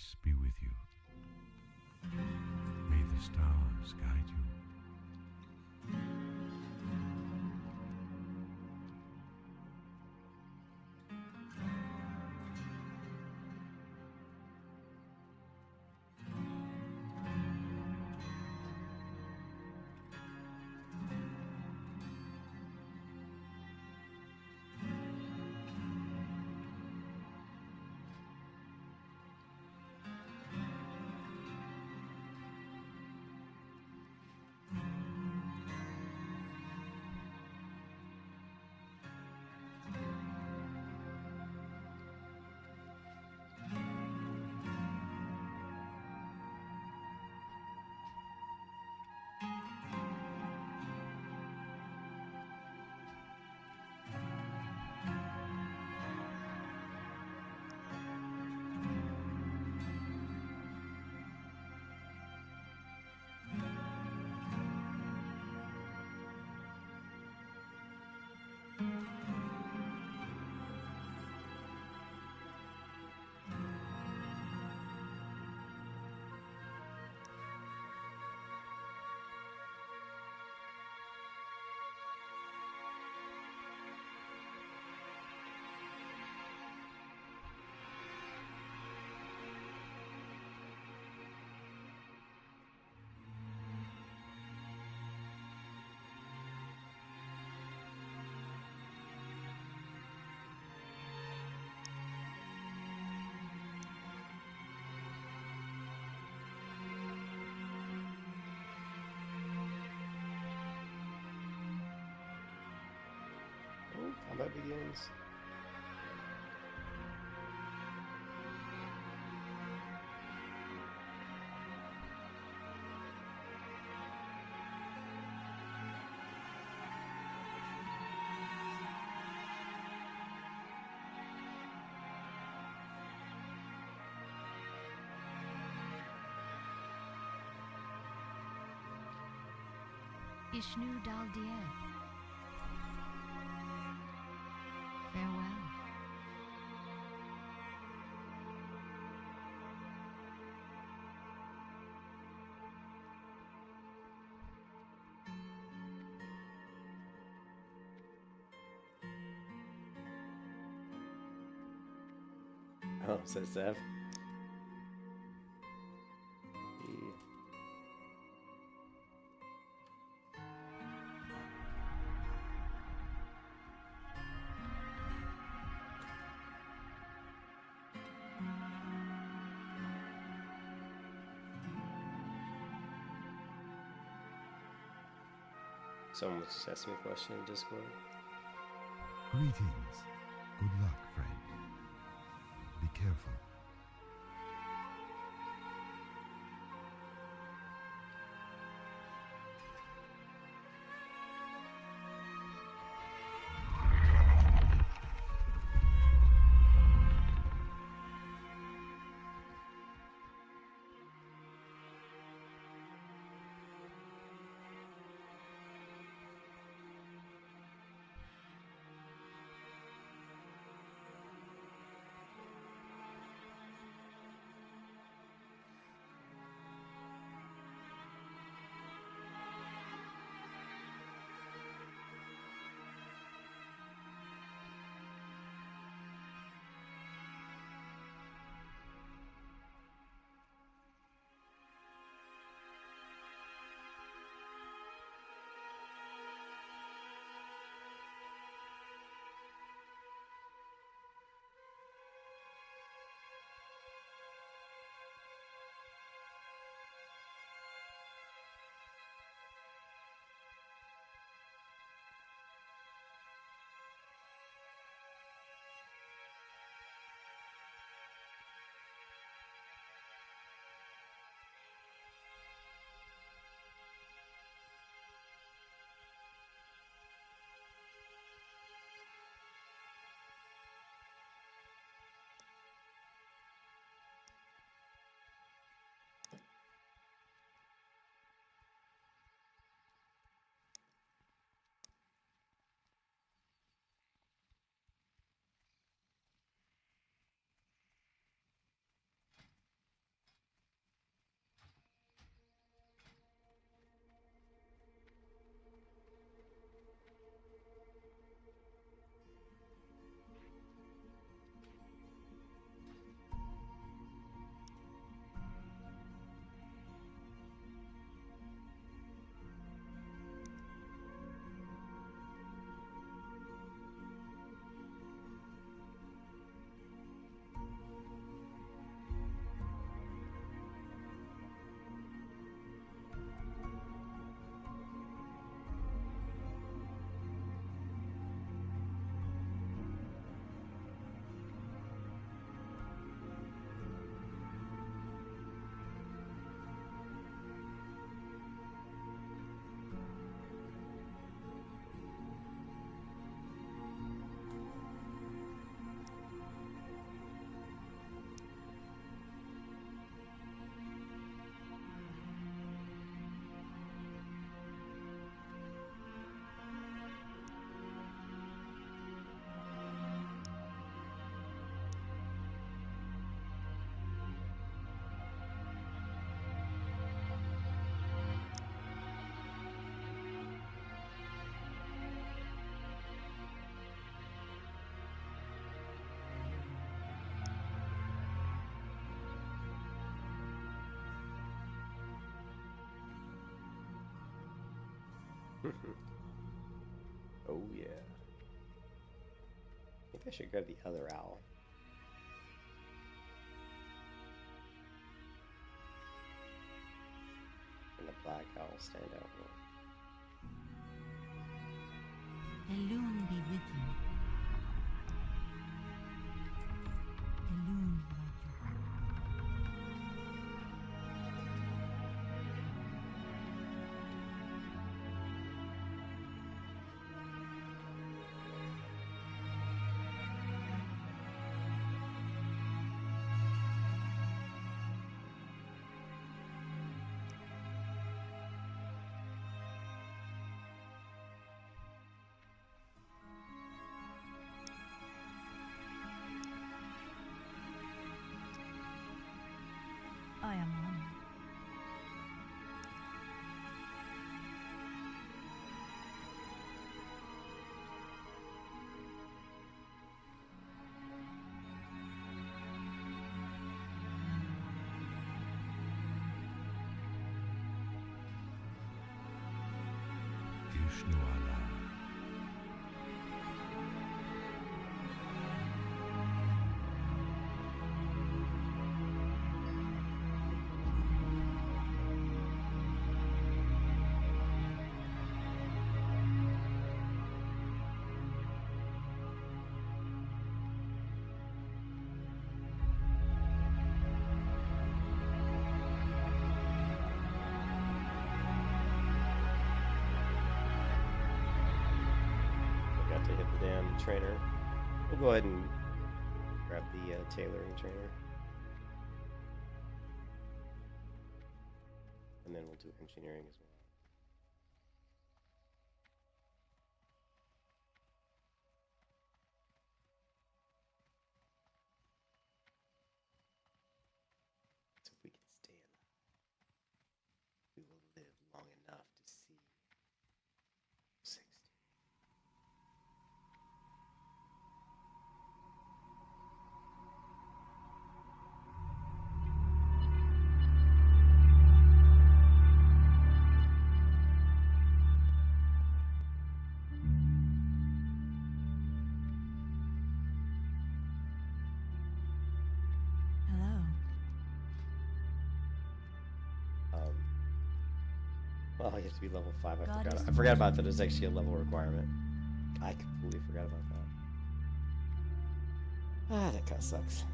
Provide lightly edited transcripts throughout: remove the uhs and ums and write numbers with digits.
peace be with you. May the stars guide you. Combat begins. Ishnu Daldier. Farewell. Oh, says Zev. Someone was just asking me a question in Discord. Greetings. Good luck, friend. Be careful. Oh yeah. I think I should grab the other owl. And the black owl stand out more. The loon be with you. The loon love you. I am honored. Vishnu Allah. Forgot to hit the damn trainer. We'll go ahead and grab the tailoring trainer. And then we'll do engineering as well. So if we can stay alive, we will live long enough to see 60. Hello. Well, you have to be level 5. God is I forgot about that. It's actually a level requirement. I completely forgot about that. Ah, that kind of sucks.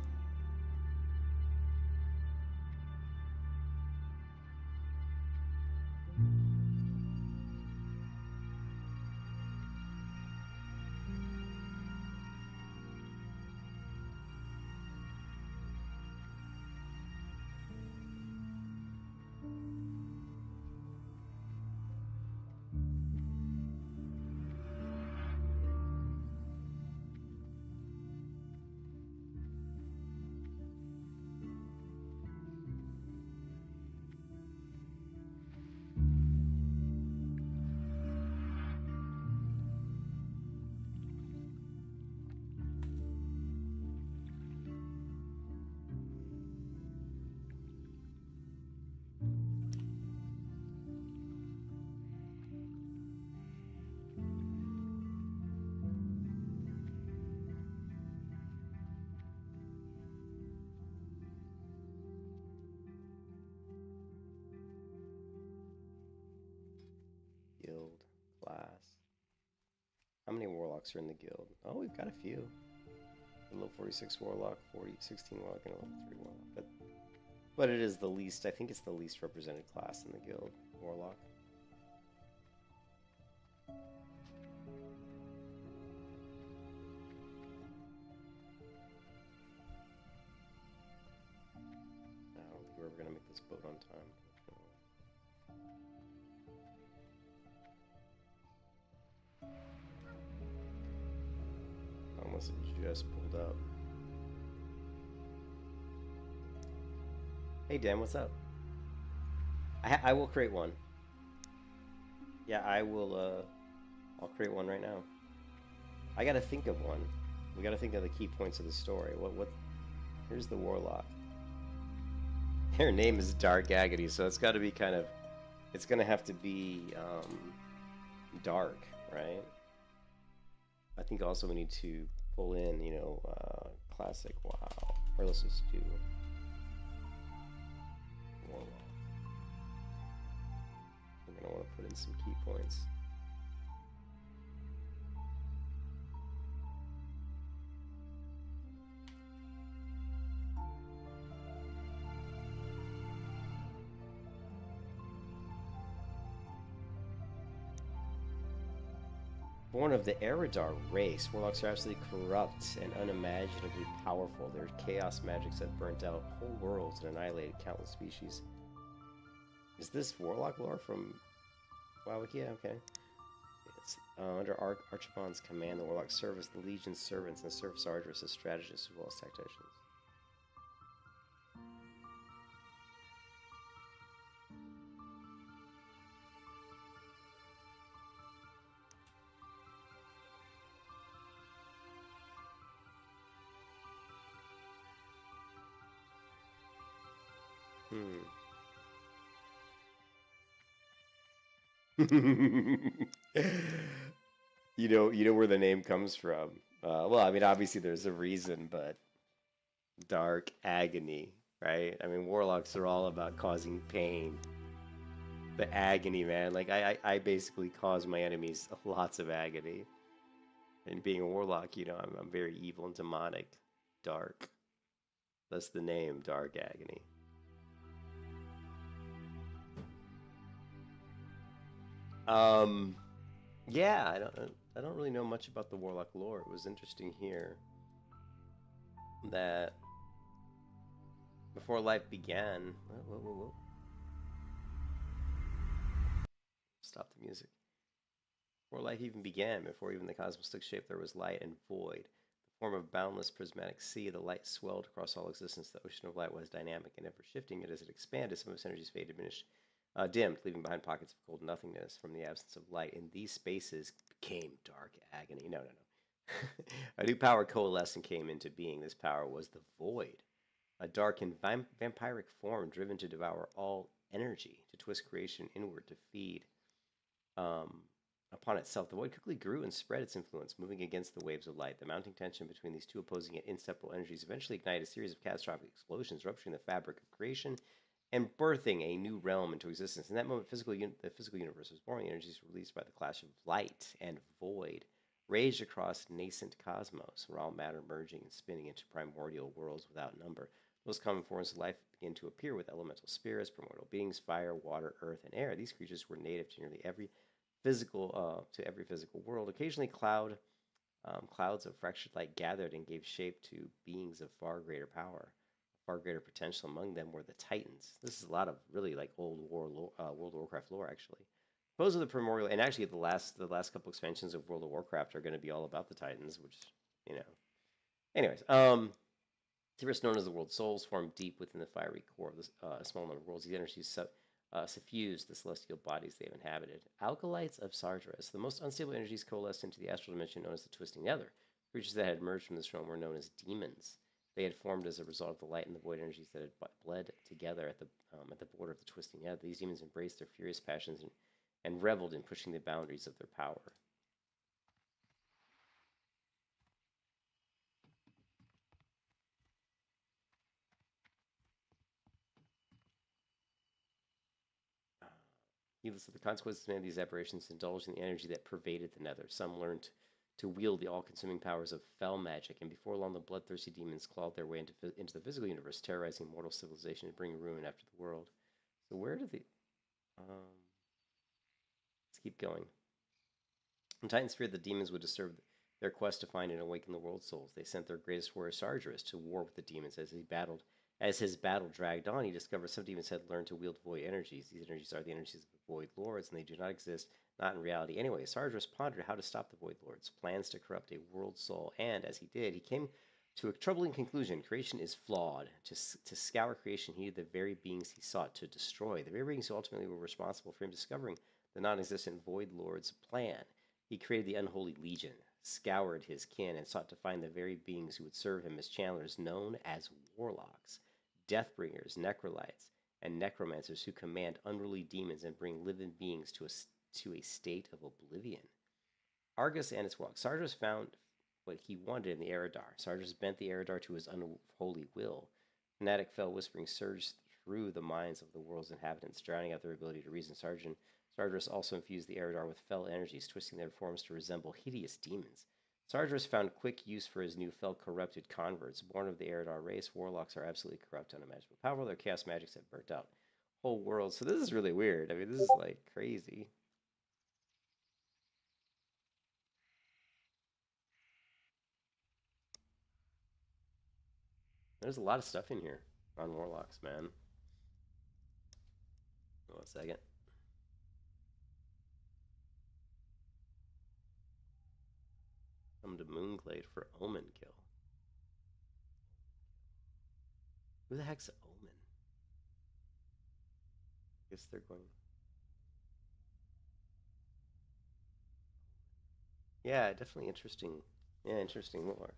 Guild, class. How many warlocks are in the guild? Oh, we've got a few. A level 46 warlock, 16 warlock, and a level 3 warlock. But it is the least, I think it's the least represented class in the guild, warlock. I don't think we're ever going to make this boat on time. Unless it just pulled up. Hey Dan, what's up? I will create one. Yeah, I will, I'll create one right now. I gotta think of one. We gotta think of the key points of the story. Here's the warlock. Her name is Dark Agony, so it's gotta be kind of, it's gonna have to be, dark, right? I think also we need to pull in, you know, classic WoW. Or let's just do Warlock. We're gonna want to put in some key points. Born of the Eridar race, warlocks are absolutely corrupt and unimaginably powerful. Their chaos magics have burnt out whole worlds and annihilated countless species. Is this warlock lore from WoW? Yeah, okay. It's under Archibald's command, the warlocks serve as the Legion's servants and serve Sargeras as strategists as well as tacticians. You know where the name comes from. Well, I mean, obviously there's a reason, but dark agony, right? I mean, warlocks are all about causing pain. The agony, man. Like, I basically cause my enemies lots of agony. And being a warlock, you know, I'm very evil and demonic. Dark. That's the name, Dark Agony. Yeah, I don't really know much about the Warlock lore. It was interesting here that before life began, whoa. Stop the music. Before life even began, before even the cosmos took shape, there was light and void. The form of boundless prismatic sea, the light swelled across all existence. The ocean of light was dynamic and ever shifting, and as it expanded, some of its energies faded, diminished, dimmed, leaving behind pockets of cold nothingness. From the absence of light in these spaces became dark agony. No. A new power coalesced and came into being. This power was the void, a dark and vampiric form driven to devour all energy, to twist creation inward, to feed upon itself. The void quickly grew and spread its influence, moving against the waves of light. The mounting tension between these two opposing yet inseparable energies eventually ignited a series of catastrophic explosions, rupturing the fabric of creation and birthing a new realm into existence. In that moment, the physical universe was born. The energies released by the clash of light and void raged across nascent cosmos, raw matter merging and spinning into primordial worlds without number. Most common forms of life began to appear with elemental spirits, primordial beings, fire, water, earth, and air. These creatures were native to nearly every physical world. Occasionally, clouds of fractured light gathered and gave shape to beings of far greater power, far greater potential. Among them were the Titans. This is a lot of really like old World of Warcraft lore, actually. Those are the primordial, and actually the last couple expansions of World of Warcraft are going to be all about the Titans, which, you know. Anyways, spirits known as the world souls formed deep within the fiery core of a small number of worlds. These energies suffused the celestial bodies they have inhabited. Alkalites of Sargeras, the most unstable energies coalesced into the astral dimension known as the Twisting Nether. Creatures that had emerged from this realm were known as demons. They had formed as a result of the light and the void energies that had bled together at the border of the Twisting Nether. These demons embraced their furious passions and reveled in pushing the boundaries of their power. Heedless of the consequences of many of these aberrations, indulged in the energy that pervaded the nether. Some learned to wield the all-consuming powers of fell magic, and before long the bloodthirsty demons clawed their way into the physical universe, terrorizing mortal civilization and bringing ruin after the world. So where do the... let's keep going. When Titans feared the demons would disturb their quest to find and awaken the world souls, they sent their greatest warrior Sargeras to war with the demons. As his battle dragged on, he discovered some demons had learned to wield void energies. These energies are the energies of the void lords, and they do not exist, not in reality. Anyway, Sargeras pondered how to stop the void lords' plans to corrupt a world soul, and as he did, he came to a troubling conclusion. Creation is flawed. To scour creation, he needed the very beings he sought to destroy, the very beings who ultimately were responsible for him discovering the non-existent void lord's plan. He created the unholy legion, scoured his kin, and sought to find the very beings who would serve him as channelers, known as warlocks, deathbringers, necrolytes, and necromancers who command unruly demons and bring living beings to a state of oblivion. Argus and its Warlock. Sardras found what he wanted in the Eridar. Sardras bent the Eridar to his unholy will. Fanatic fell whispering surged through the minds of the world's inhabitants, drowning out their ability to reason. Sardras also infused the Eridar with fell energies, twisting their forms to resemble hideous demons. Sardras found quick use for his new fell-corrupted converts. Born of the Eridar race, Warlocks are absolutely corrupt, unimaginable power. Their chaos magics have burnt out whole world. So this is really weird. I mean, this is like crazy. There's a lot of stuff in here on Warlocks, man. 1 second. Come to Moonglade for Omen kill. Who the heck's Omen? I guess they're going... Yeah, definitely interesting. Yeah, interesting lore.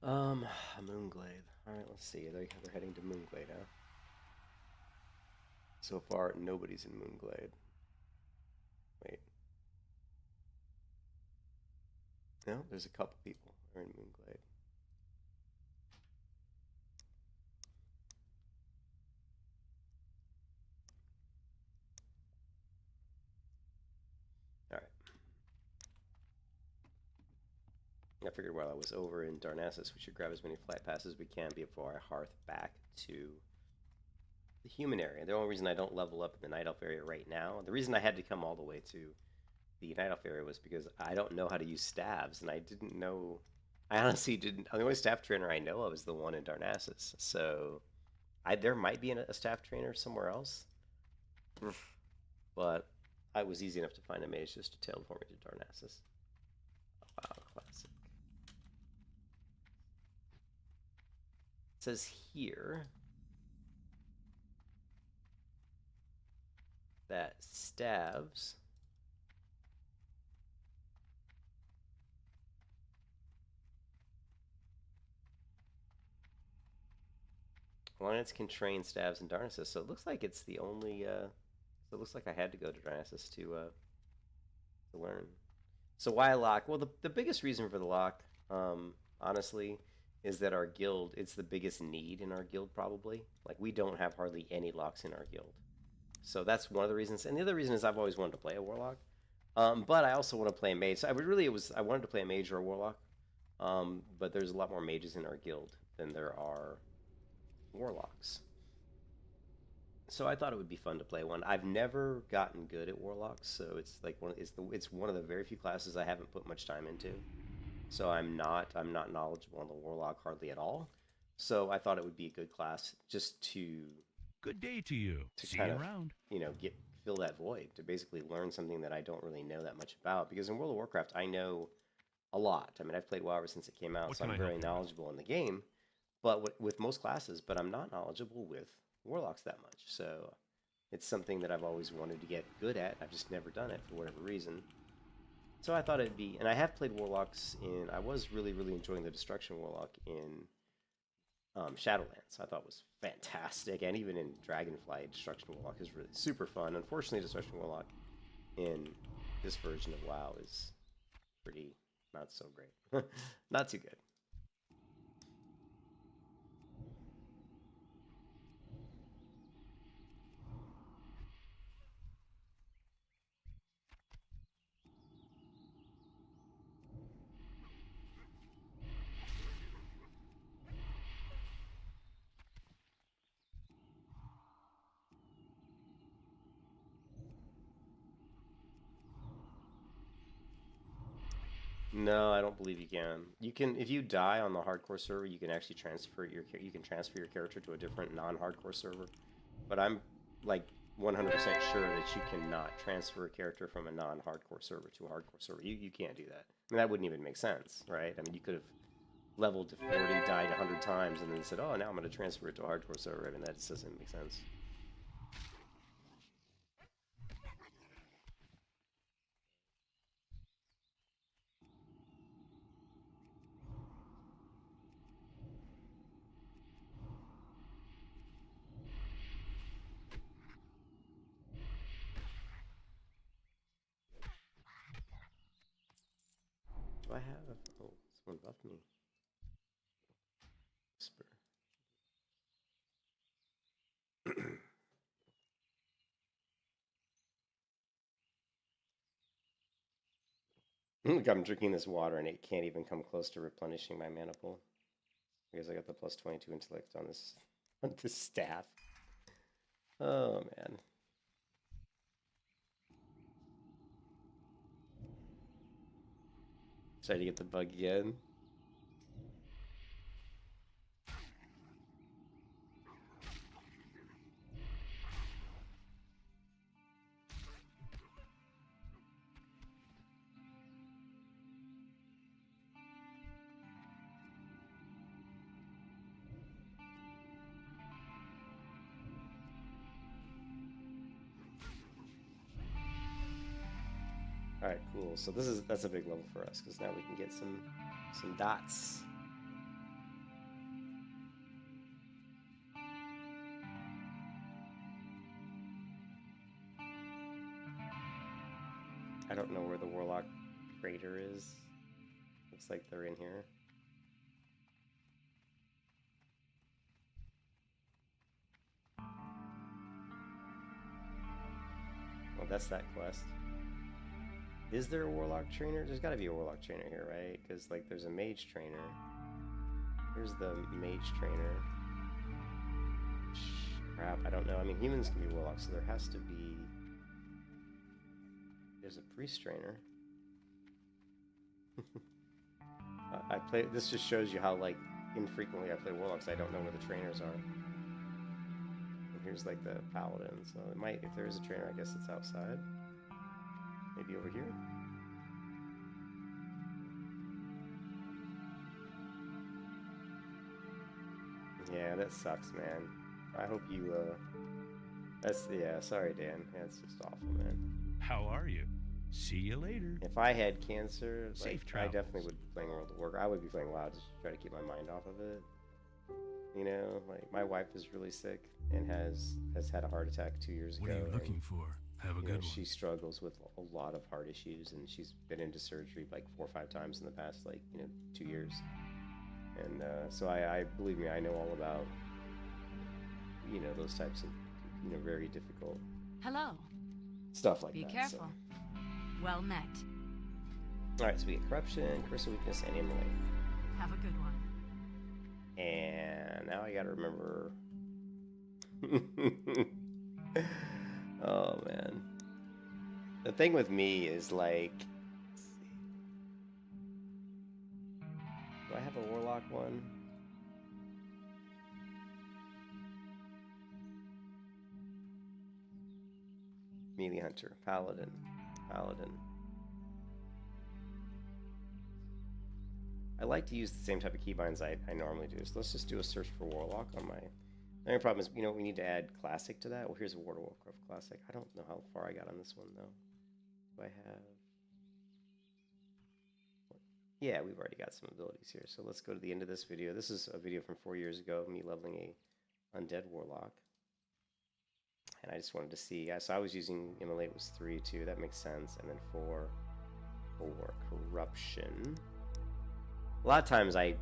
Moonglade. Alright, let's see. They're heading to Moonglade, huh? So far, nobody's in Moonglade. Wait. No, there's a couple people who are in Moonglade. Alright. I figured while I was over in Darnassus, we should grab as many flight passes as we can before I hearth back to the human area. The only reason I don't level up in the Night Elf area right now, the reason I had to come all the way to the Night Elf area was because I don't know how to use staves, and I didn't know... I honestly didn't... The only staff trainer I know of is the one in Darnassus, so... there might be a staff trainer somewhere else, but it was easy enough to find a mage just to teleport me to Darnassus. Wow, classic. It says here that staves Alliance can train staves in Darnassus, so it looks like it's the only so it looks like I had to go to Darnassus to learn. So why a lock? Well, the biggest reason for the lock, honestly, is that our guild, it's the biggest need in our guild, probably. Like, we don't have hardly any locks in our guild. So that's one of the reasons. And the other reason is I've always wanted to play a Warlock. But I also want to play a mage. So I wanted to play a mage or a Warlock. But there's a lot more mages in our guild than there are Warlocks. So I thought it would be fun to play one. I've never gotten good at Warlocks, so it's like it's one of the very few classes I haven't put much time into. So I'm not knowledgeable on the Warlock hardly at all. So I thought it would be a good class just to Good day to you. See you kind of, around. fill that void, to basically learn something that I don't really know that much about. Because in World of Warcraft, I know a lot. I mean, I've played WoW ever since it came out, What so can I'm I help very you with? knowledgeable in the game. But with most classes, but I'm not knowledgeable with Warlocks that much. So it's something that I've always wanted to get good at. I've just never done it for whatever reason. So I thought it'd be, and I have played Warlocks I was really, really enjoying the Destruction Warlock in Shadowlands. I thought was fantastic, and even in Dragonflight, Destruction Warlock is really super fun. Unfortunately, Destruction Warlock in this version of WoW is pretty not so great. Not too good. No, I don't believe you can. You can, if you die on the hardcore server, you can actually transfer your character to a different non-hardcore server. But I'm like 100% sure that you cannot transfer a character from a non-hardcore server to a hardcore server. You can't do that. I mean, that wouldn't even make sense, right? I mean, you could have leveled to 40, died 100 times, and then said, "Oh, now I'm going to transfer it to a hardcore server." I mean, that just doesn't make sense. I have? Oh, someone buffed me. Whisper. Look, I'm drinking this water and it can't even come close to replenishing my mana pool because I got the plus 22 intellect on this staff. Oh man. Try to get the bug again. All right, cool. So that's a big level for us because now we can get some dots. I don't know where the Warlock crater is. Looks like they're in here. Well, that's that quest. Is there a Warlock trainer? There's got to be a Warlock trainer here, right? Because, like, there's a mage trainer. Here's the mage trainer. Crap, I don't know. I mean, humans can be Warlocks, so there has to be... There's a priest trainer. I play... This just shows you how, like, infrequently I play Warlocks. I don't know where the trainers are. And here's, like, the paladin. So it might... If there is a trainer, I guess it's outside. Maybe over here? Yeah, that sucks, man. I hope you, yeah, sorry, Dan. Yeah, it's just awful, man. How are you? See you later. If I had cancer, like, Safe I travels. definitely would be playing World of Warcraft. I would be playing WoW just to try to keep my mind off of it. You know, like, my wife is really sick and has had a heart attack 2 years What ago. are you looking for? Have a You good know, one. she struggles with a lot of heart issues, and she's been into surgery like 4 or 5 times in the past, like, 2 years. And so I believe me, I know all about, those types of, very difficult Hello. stuff like Be that. careful. Well met. So. All right, so we get corruption, curse of weakness, and immolate. Have a good one. And now I gotta remember. Oh man. The thing with me is like, let's see. Do I have a Warlock one? Melee Hunter, Paladin. I like to use the same type of keybinds I normally do. So let's just do a search for Warlock on my... The only problem is, we need to add Classic to that. Well, here's a World of Warcraft Classic. I don't know how far I got on this one, though. Do I have... Yeah, we've already got some abilities here. So let's go to the end of this video. This is a video from 4 years ago, me leveling a Undead Warlock. And I just wanted to see... So I was using Immolate was 3, 2. That makes sense. And then 4 Corruption. A lot of times I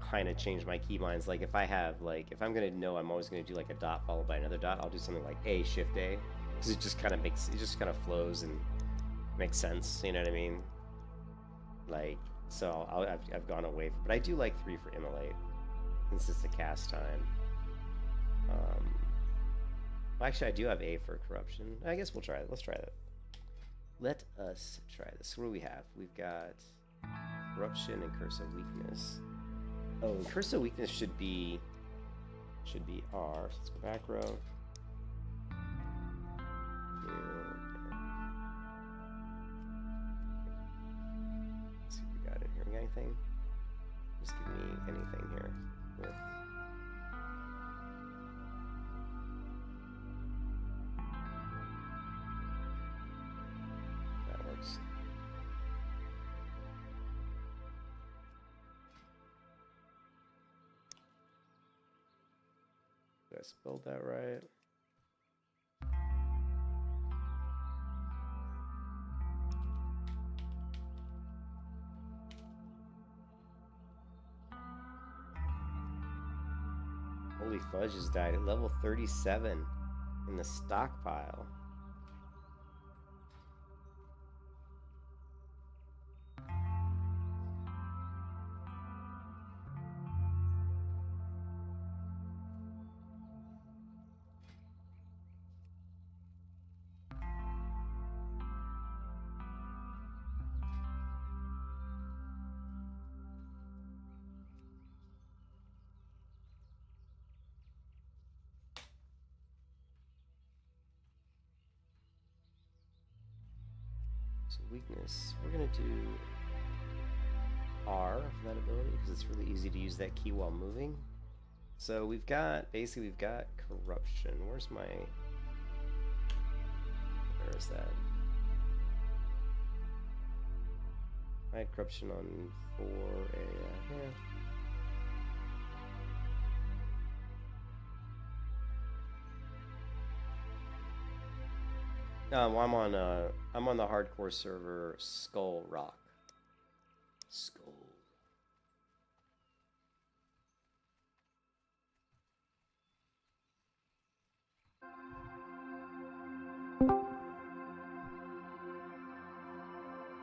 kind of change my keybinds. Like if I have, like, if I'm going to know I'm always going to do like a dot followed by another dot, I'll do something like A, Shift A. Because it just kind of makes, it just kind of flows and makes sense. You know what I mean? Like, so I've gone away from, but I do like 3 for Immolate. Since it's a cast time. Actually, I do have A for Corruption. I guess we'll try it. Let's try that. Let us try this. What do we have? We've got Corruption and Curse of Weakness. Oh, and Curse of Weakness should be R. So let's go back row. Let's see what we got in here. We got anything? Just give me anything here. With that works. Did I spelled that right? Holy fudge has died at level 37 in the stockpile. So weakness, we're gonna do R for that ability because it's really easy to use that key while moving. So we've got corruption. Where's my? Where is that? I had corruption on 4A. Yeah. Well, I'm on the hardcore server Skull Rock. Skull.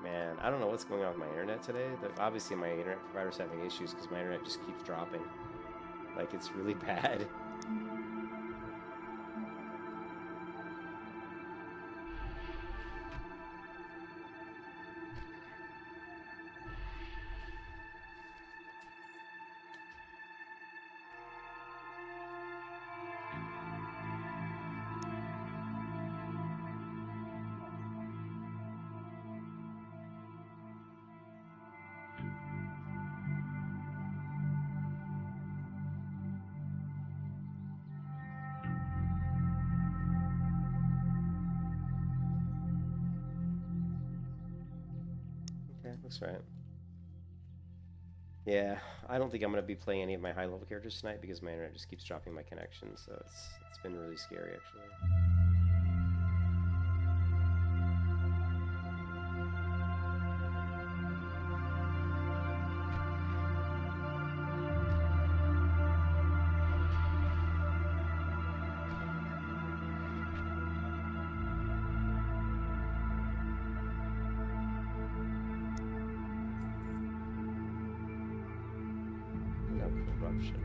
Man, I don't know what's going on with my internet today. Obviously, my internet provider's having issues because my internet just keeps dropping. Like, it's really bad. Looks right. Yeah, I don't think I'm going to be playing any of my high-level characters tonight because my internet just keeps dropping my connection, so it's been really scary, actually. Corruption.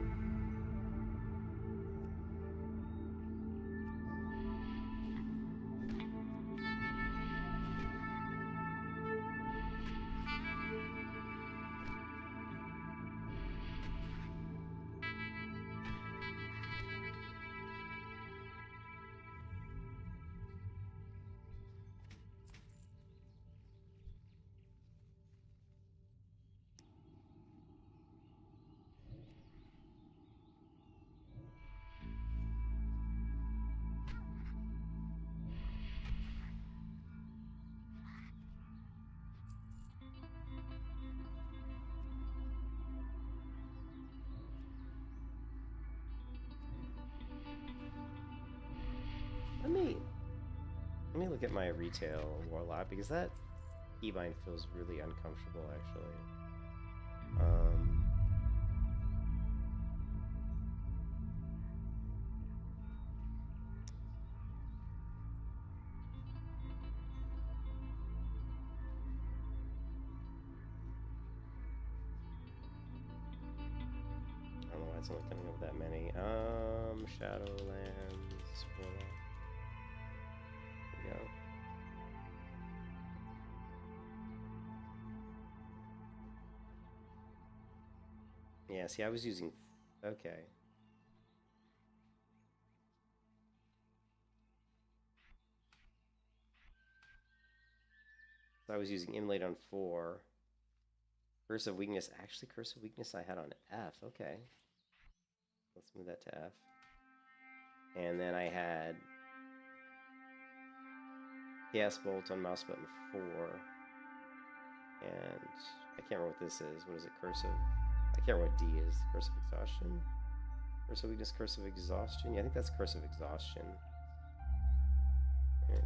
Let me look at my retail Warlock because that keybind feels really uncomfortable, actually. I don't know why it's only coming up with that many. Shadowlands Warlock. There we go. Yeah, see, I was using... Okay. So I was using Inlaid on 4. Curse of Weakness. Actually, Curse of Weakness I had on F. Okay. Let's move that to F. And then I had... Chaos Bolt on mouse button 4. And I can't remember what this is. What is it? Curse of... I can't remember what D is. Curse of Exhaustion? Curse of Weakness, Curse of Exhaustion? Yeah, I think that's Curse of Exhaustion. Nice.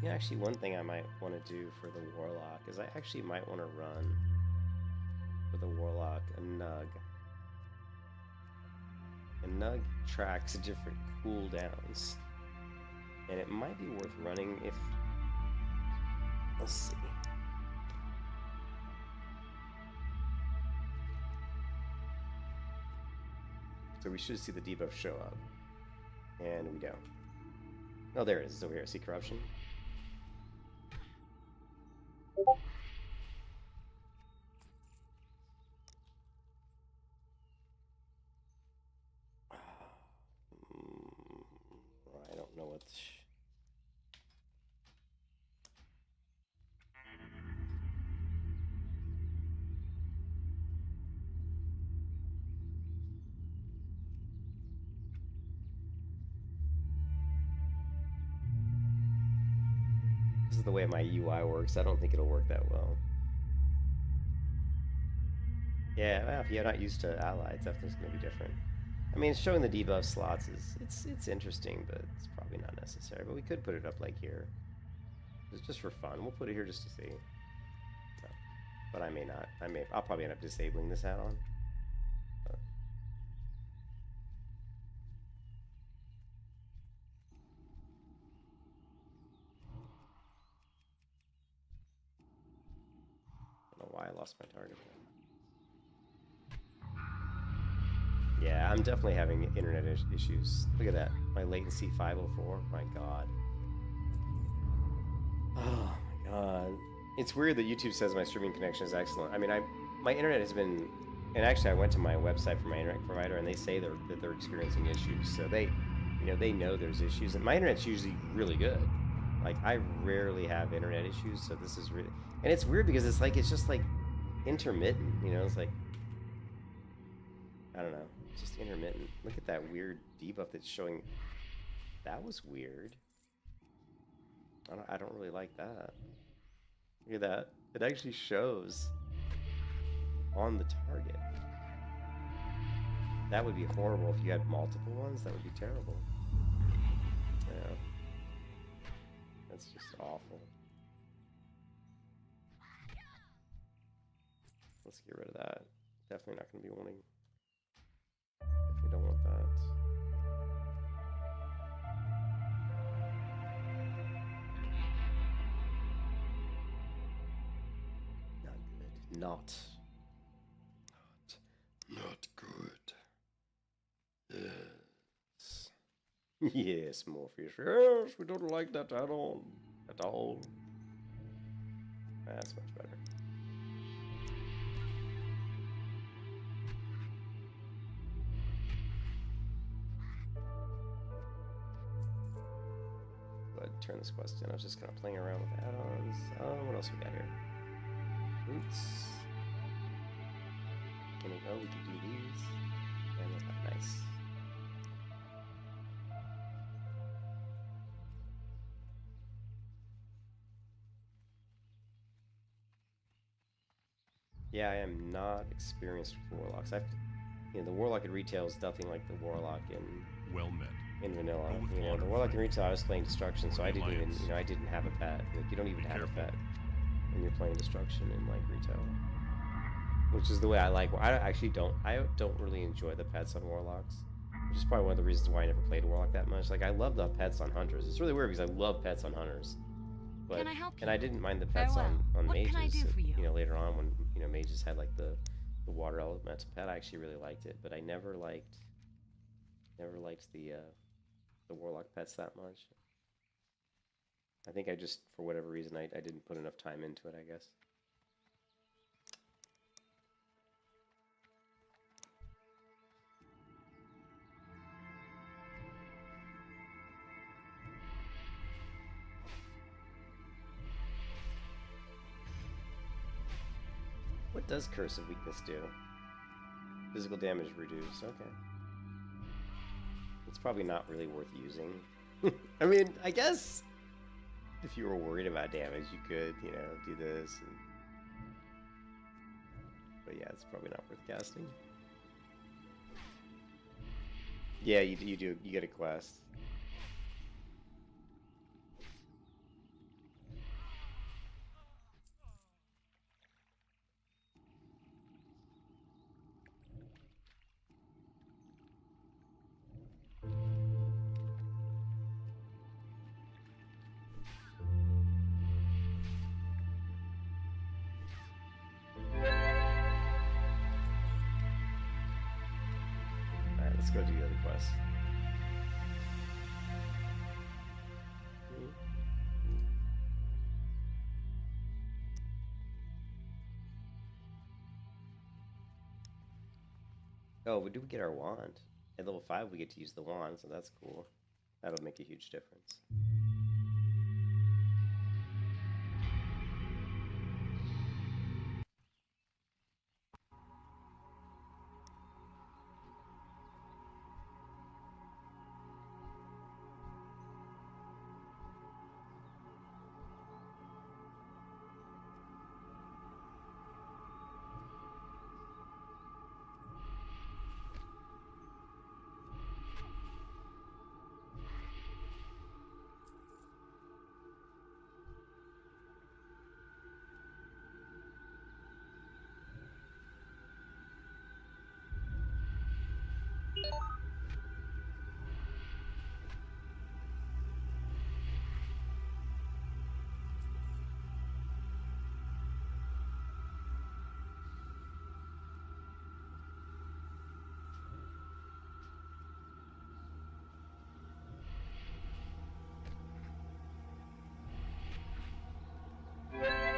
Yeah, actually, one thing I might want to do for the Warlock is I actually might want to run for the Warlock a Nug. And Nug tracks different cooldowns. And it might be worth running if... Let's see. So we should see the debuff show up. And we don't. Oh, there it is. It's over here. See corruption? I don't know what... This is the way my UI works. I don't think it'll work that well. Yeah, well, if you're not used to ally, it's definitely going to be different. I mean, showing the debuff slots is it's interesting, but it's probably not necessary. But we could put it up like here. It's just for fun. We'll put it here just to see. No. But I may not. I'll probably end up disabling this add-on. I don't know why I lost my target. Yeah, I'm definitely having internet issues. Look at that. My latency 504. My God. Oh my God. It's weird that YouTube says my streaming connection is excellent. I mean, my internet has been, and actually I went to my website for my internet provider, and they say that they're experiencing issues. So they know there's issues, and my internet's usually really good. Like I rarely have internet issues, so this is really, and it's weird because it's just like intermittent. You know, it's like, I don't know, it's just intermittent. Look at that weird debuff that's showing. That was weird. I don't really like that. Look at that. It actually shows on the target. That would be horrible if you had multiple ones. That would be terrible. Yeah. That's just awful. Let's get rid of that. Definitely not going to be wanting. Definitely don't want that. Not good. Yes. Yes, Morpheus. Yes, we don't like that add-on at all. That's much better. Go ahead and turn this quest in. I was just kind of playing around with add-ons. What else we got here? Boots. Can we go? We can do these. And nice. Yeah, I am not experienced with Warlocks. The Warlock in retail is nothing like the Warlock in Well met. in vanilla. Go with The water, Warlock in friend. retail I was playing Destruction, so I didn't even, Reliance. I didn't have a pet. Like, you don't even have Careful. a pet when you're playing Destruction in like retail. Which is the way I like. I actually don't really enjoy the pets on Warlocks, which is probably one of the reasons why I never played Warlock that much. Like I love the pets on Hunters. It's really weird because I love pets on Hunters, but Can I help and I you? didn't mind the pets Farewell. on What mages. can I do for you? Later on when mages had like the water elemental pet, I actually really liked it, but I never liked the Warlock pets that much. I think I just, for whatever reason, I didn't put enough time into it, I guess. What does Curse of Weakness do? Physical damage reduced. Okay. It's probably not really worth using. I mean, I guess if you were worried about damage, you could, do this. But yeah, it's probably not worth casting. Yeah, you do. You get a quest. Let's go do the other quest. Oh, we do get our wand. At level 5, we get to use the wand, so that's cool. That'll make a huge difference.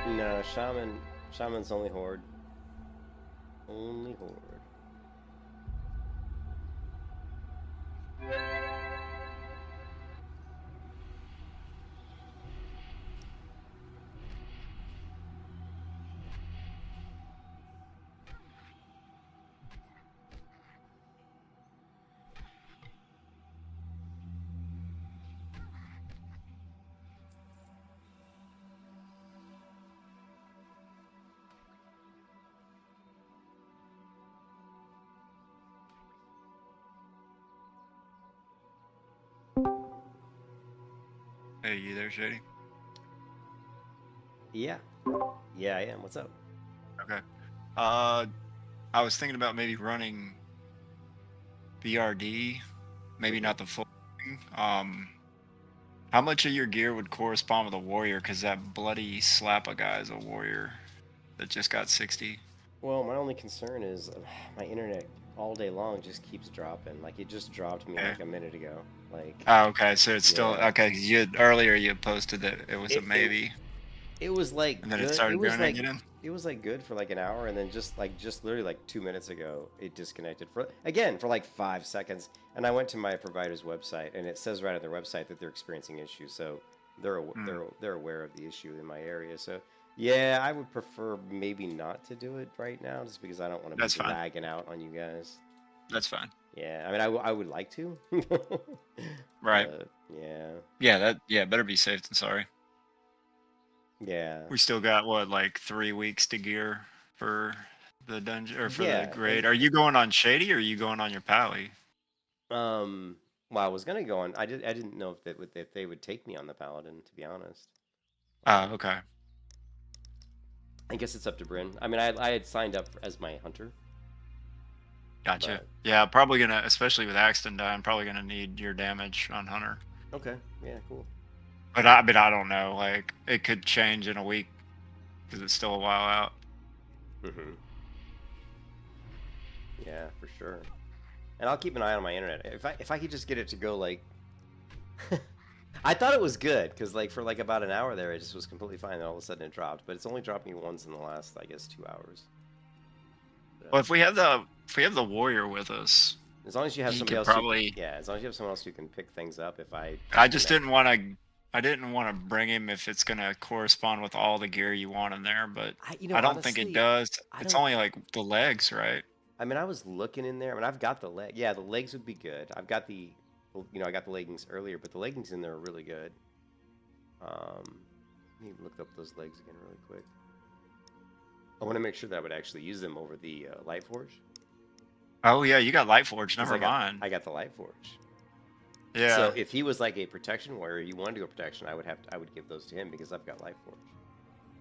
No, Shaman's only horde. Only horde. Hey, you there, Shady? Yeah. Yeah, I am. What's up? Okay. I was thinking about maybe running BRD, maybe not the full thing. How much of your gear would correspond with a warrior? Because that bloody slappa guy is a warrior that just got 60. Well, my only concern is my internet all day long just keeps dropping. Like, it just dropped me like a minute ago. Like. Oh, okay. So it's still Yeah. okay. Earlier you posted that it was a maybe, It was like and then good. it started doing like it again. it was like good for like an hour, and then just literally like 2 minutes ago, it disconnected for like 5 seconds. And I went to my provider's website, and it says right on their website that they're experiencing issues. So they're aware of the issue in my area. So yeah, I would prefer maybe not to do it right now, just because I don't want to be lagging out on you guys. That's fine. Yeah, I mean, I would like to. Right. Yeah. Yeah. Better be safe than sorry. Yeah. We still got what, like 3 weeks to gear for the dungeon or for the grade. Are you going on Shady or are you going on your Pally? Well, I was gonna go on. I didn't know if they would take me on the Paladin, to be honest. Oh, okay. I guess it's up to Bryn. I mean, I had signed up as my hunter. Gotcha. Yeah, probably gonna, especially with Axton dying, probably gonna need your damage on Hunter. Okay. Yeah. Cool. But I don't know. Like, it could change in a week because it's still a while out. Mhm. Yeah, for sure. And I'll keep an eye on my internet. If I could just get it to go like, I thought it was good because like for like about an hour there, it just was completely fine. And all of a sudden it dropped, but it's only dropped me once in the last, I guess, 2 hours. So, well, if we have the warrior with us, as long as you have somebody else, as long as you have someone else who can pick things up. I just didn't want to. I didn't want to bring him if it's gonna correspond with all the gear you want in there, but I don't honestly, think it does. It's only like the legs, right? I mean, I was looking in there. I mean, I've got the leg. Yeah, the legs would be good. I've got I got the leggings earlier, but the leggings in there are really good. Let me look up those legs again really quick. I want to make sure that I would actually use them over the Lightforge. Oh yeah, you got Lightforge. Never mind. I got the Lightforge. Yeah. So if he was like a protection warrior, you wanted to go protection, I would give those to him because I've got Lightforge.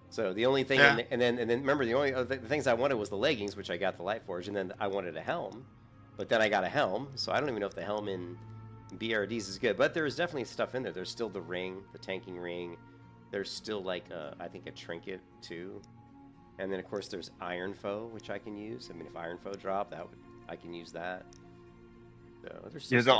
So the only thing, and then remember the only the things I wanted was the leggings, which I got the Lightforge, and then I wanted a helm, but then I got a helm, so I don't even know if the helm in BRDs is good, but there's definitely stuff in there. There's still the ring, the tanking ring. There's still like I think a trinket too, and then of course there's Iron Foe, which I can use. I mean, if Iron Foe drop, I can use that. So there's still Yeah, stuff.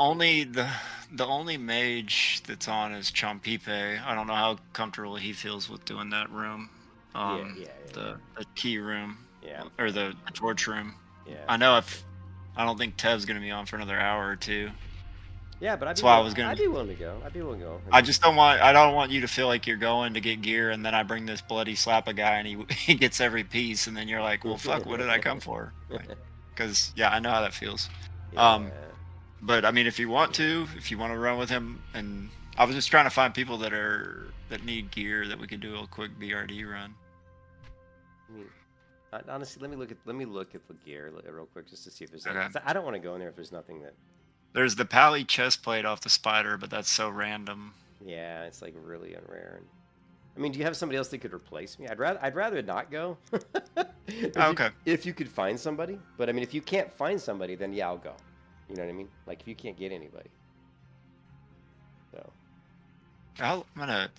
the only mage that's on is Chompipe. I don't know how comfortable he feels with doing that room. Yeah, yeah, The key room yeah. I'm or fine. the torch room. Yeah. I know if I don't think Tev's gonna be on for another hour or two. Yeah, but That's why I was I'd gonna. be willing to go. I'd be willing to go. I just don't want. I don't want you to feel like you're going to get gear, and then I bring this bloody slap a guy, and he he gets every piece, and then you're like, well, fuck, what did I come for? Because yeah, I know how that feels. Yeah. But I mean, if you want to run with him, and I was just trying to find people that need gear that we could do a quick BRD run. I mean, honestly, let me look at the gear real quick just to see if there's. Okay. I don't want to go in there if there's nothing that. There's the Pally chest plate off the spider, but that's so random. Yeah, it's like really unrare. And I mean, do you have somebody else that could replace me? I'd rather not go. Okay. If you could find somebody, but I mean, if you can't find somebody, then yeah, I'll go. You know what I mean? Like if you can't get anybody. So. I'm gonna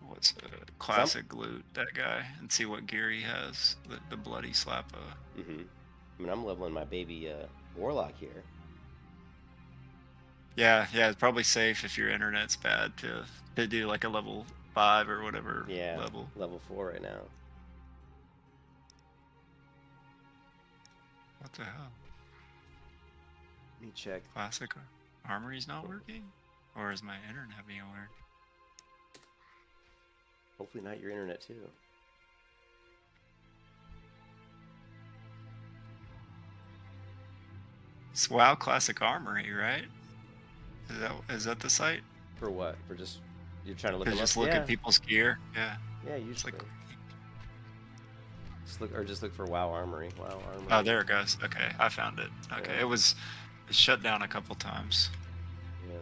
what's classic loot that guy and see what gear he has. The bloody slappa. Mm-hmm. I mean, I'm leveling my baby Warlock here. Yeah, it's probably safe if your internet's bad to do like a level 5 or whatever level. Level 4 right now. What the hell? Let me check. Classic armory's not working? Or is my internet being weird? Hopefully not your internet too. It's WoW Classic Armory, right? Is that the site? For what? For just you're trying to look. Just look at people's gear. Yeah. Yeah, usually. Like, just look for WoW Armory. WoW Armory. oh, there it goes. Okay, I found it. Okay, Yeah. it shut down a couple times. Yeah.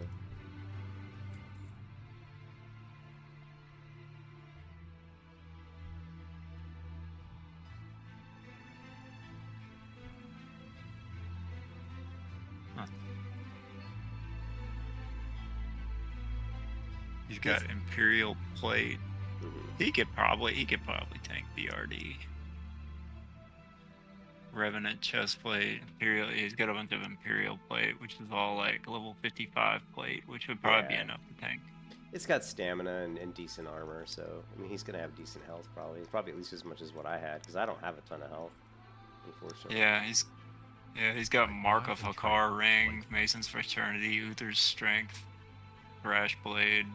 Huh. He's got Imperial Plate. Mm-hmm. He could probably tank BRD. Revenant Chestplate, Imperial. He's got a bunch of Imperial Plate, which is all like level 55 plate, which would probably be enough to tank. It's got stamina and decent armor, so I mean he's gonna have decent health probably. It's probably at least as much as what I had because I don't have a ton of health, unfortunately. Yeah, he's got Mark of Hakar ring, Mason's Fraternity, Uther's Strength, Thrash Blade.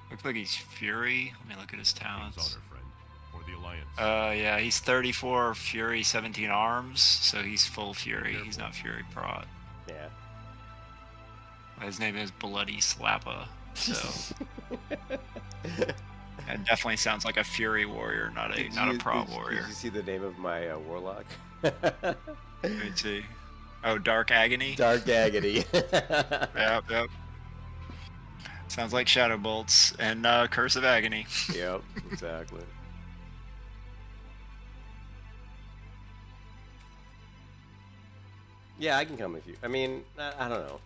Looks like he's Fury. Let me look at his talents. Honor, friend, or the Alliance. Yeah, he's 34 Fury, 17 arms, so he's full Fury. He's not Fury Prot. Yeah. His name is Bloody Slappa, so it definitely sounds like a Fury warrior, not a Prot warrior. Did you see the name of my Warlock? Let me see. Oh, Dark Agony. Dark Agony. Yep. Sounds like Shadow Bolts and Curse of Agony. Yep, exactly. Yeah, I can come with you. I mean, I don't know.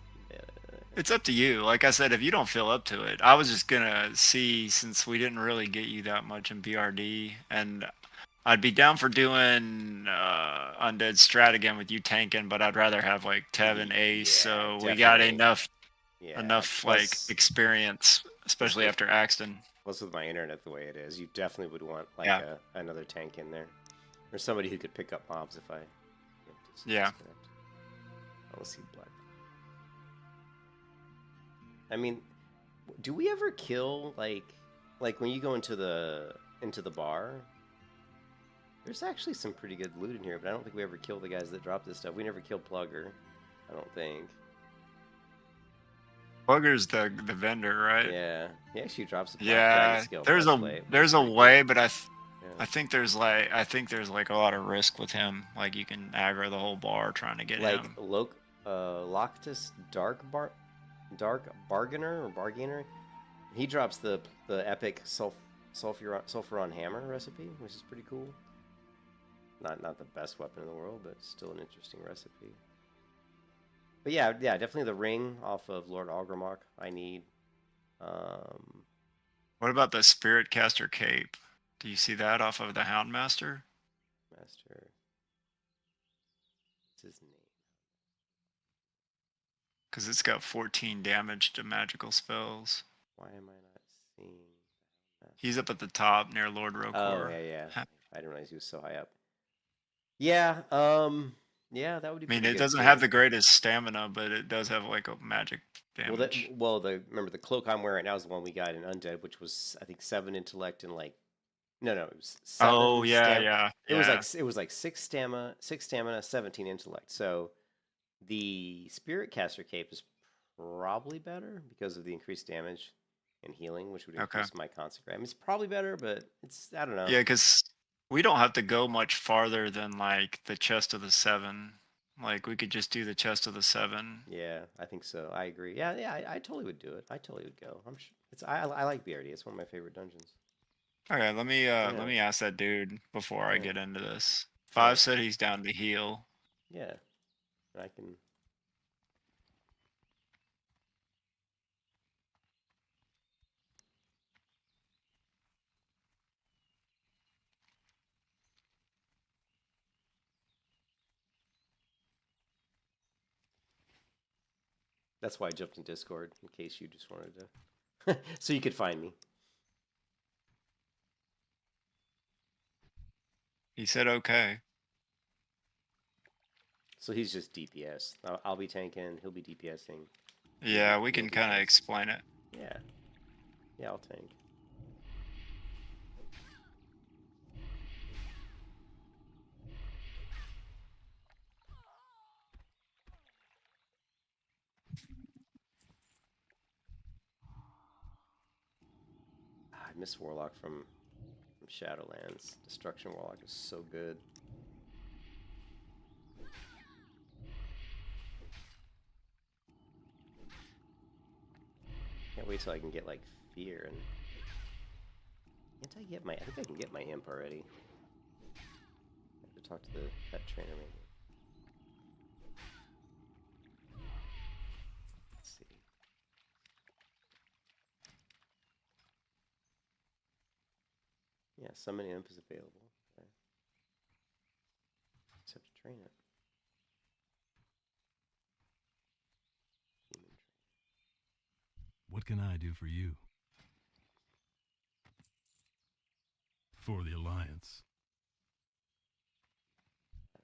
It's up to you. Like I said, if you don't feel up to it, I was just gonna see since we didn't really get you that much in BRD, and I'd be down for doing Undead Strat again with you tanking, but I'd rather have like Tev and Ace, so we got enough like experience, especially after Axton. Plus with my internet the way it is, you definitely would want like another tank in there, or somebody who could pick up mobs if I. Yeah. Let's see blood. I mean, do we ever kill like when you go into the bar? There's actually some pretty good loot in here, but I don't think we ever kill the guys that drop this stuff. We never killed Plugger, I don't think. Plugger's the vendor, right? Yeah, he actually drops a skill. There's a way, but I think there's like a lot of risk with him. Like you can aggro the whole bar trying to get him. Like Loctus Bargainer. He drops the epic sulfuron hammer recipe, which is pretty cool. Not the best weapon in the world, but still an interesting recipe. But yeah, definitely the ring off of Lord Algrimok I need. What about the Spirit Caster Cape? Do you see that off of the Houndmaster? What's his name? Because it's got 14 damage to magical spells. Why am I not seeing that? He's up at the top near Lord Oh, Rokor. yeah. Ha- I didn't realize he was so high up. Yeah, yeah, that would be I mean, pretty it good doesn't too. have the greatest stamina, but it does have like a magic Well, damage. remember the cloak I'm wearing right now is the one we got in Undead, which was I think 7 intellect and like no, it was 7 Oh yeah, yeah, It was yeah. like 6 stamina, 17 intellect. So the Spirit Caster cape is probably better because of the increased damage and healing, which would Okay. increase my consecrate. I mean, it's probably better, but it's I don't know. Yeah, because we don't have to go much farther than like the chest of the 7. Like we could just do the chest of the 7. Yeah, I think so. I agree. Yeah, I totally would do it. I totally would go. I'm sure. I like BRD. It's one of my favorite dungeons. Okay, let me Yeah. ask that dude before I Yeah. get into this. Yeah. 5 said he's down to heal. Yeah, I can. That's why I jumped in Discord in case you just wanted to, so you could find me. He said okay. So he's just DPS. I'll be tanking. He'll be DPSing. Yeah, we He'll can kind of DPS. explain it. Yeah. Yeah, I'll tank. I miss Warlock from Shadowlands. Destruction Warlock is so good. Can't wait till I can get like fear and. Can't I get my? I think I can get my imp already. I have to talk to the pet trainer maybe. Let's see. Yeah, summon imp is available. Okay. Just have to train it. Human train. What can I do for you? For the Alliance.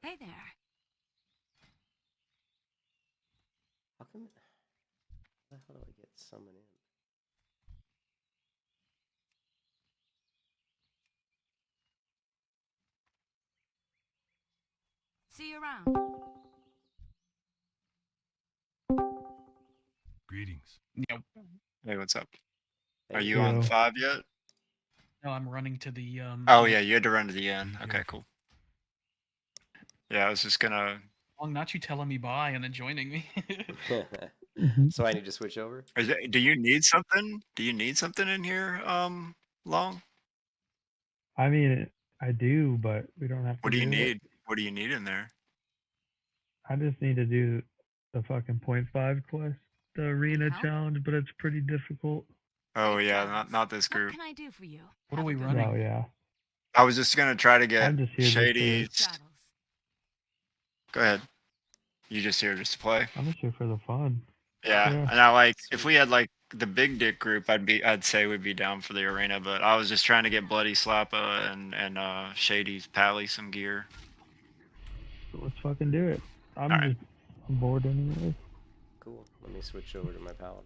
Hey there. How come? How the hell do I get summon imp? See you around. Greetings. Yep. Hey, what's up? Hey, Are you on Yo. 5 yet? No, I'm running to the Oh yeah, you had to run to the end. Be Okay, careful. cool. Yeah, I was just gonna. Long, not you telling me bye and then joining me. So I need to switch over. Do you need something? Do you need something in here, Long? I mean, I do, but we don't have to What do you do it. need? What do you need in there? I just need to do the fucking 0.5 quest, the arena Help? challenge, but it's pretty difficult. Oh Safe yeah, travels. not this What group. can I do for you? What Have are we a good running? Oh yeah. I was just gonna try to get I'm just here just to- Shady's. Travels. Go ahead. You just here just to play? I'm just here for the fun. Yeah. Yeah. And I like if Sweet. we had like the big dick group, I'd say we'd be down for the arena, but I was just trying to get Bloody Slappa and Shady's Pally some gear. So let's fucking do it. I'm Alright. I'm bored anyway. Cool. Let me switch over to my paladin.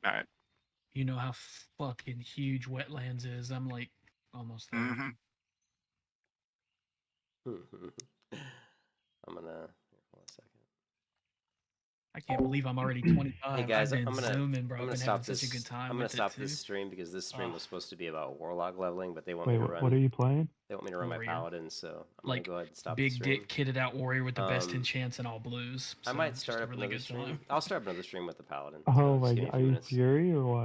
All right. You know how fucking huge wetlands is. I'm like almost there. Mm-hmm. I'm gonna. Here, hold on a second. I can't believe I'm already 25. Hey guys, I've I'm been gonna. zooming, bro. I'm I've gonna been stop having this. such a good time. I'm gonna with it, stop too. this stream because this stream Oh. was supposed to be about Warlock leveling, but they want Wait, me to run. what are you playing? They want me to run my Warrior. paladin, so I'm Like, gonna go ahead and stop the Big stream. dick kitted out warrior with the best Um, enchants in all blues. I So might it's start just a up really another good stream. time. I'll start up another stream with the paladin. Oh, so just like, give me a are few you minutes. Fury or what?